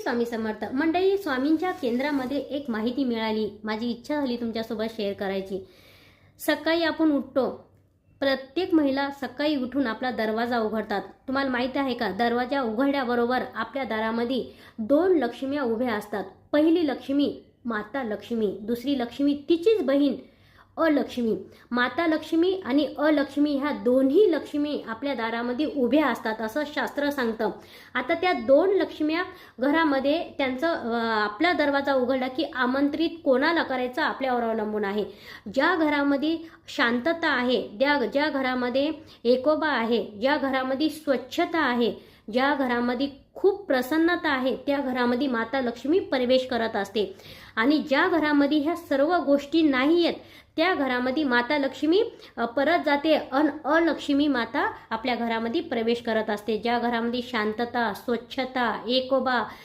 स्वामी समर्थ मंडळी. स्वामींच्या केंद्रामध्ये एक माहिती मिळाली, माझी इच्छा झाली तुमच्यासोबत शेअर करायची. सकाळी आपण उठतो, प्रत्येक महिला सकाळी उठून आपला दरवाजा उघडतात. तुम्हाला माहिती आहे का, दरवाजा उघडल्याबरोबर आपल्या दारामध्ये 2 लक्ष्म्या उभ्या असतात. पहिली लक्ष्मी माता लक्ष्मी, दुसरी लक्ष्मी तिचीच बहीण अलक्ष्मी. माता लक्ष्मी आणि अलक्ष्मी ह्या दोन्ही लक्ष्मी आपल्या दारामध्ये उभ्या असतात असं शास्त्र सांगतं. आता त्या 2 लक्ष्म्या घरामध्ये त्यांचं आपला दरवाजा उघडला की आमंत्रित कोणाला करायचं आपल्यावर अवलंबून आहे. ज्या घरामध्ये शांतता आहे, ज्या घरामध्ये एकोबा आहे, ज्या घरामध्ये स्वच्छता आहे, ज्या घरामध्ये खूप प्रसन्नता आहे, त्या घरामध्ये माता लक्ष्मी प्रवेश करत असते. आणि ज्या घरामध्ये ह्या सर्व गोष्टी नाही आहेत त्या घरामध्ये माता लक्ष्मी परत जाते अन अलक्ष्मी माता आपल्या घरामध्ये प्रवेश करत असते. ज्या घरामध्ये शांतता, स्वच्छता, एकोबा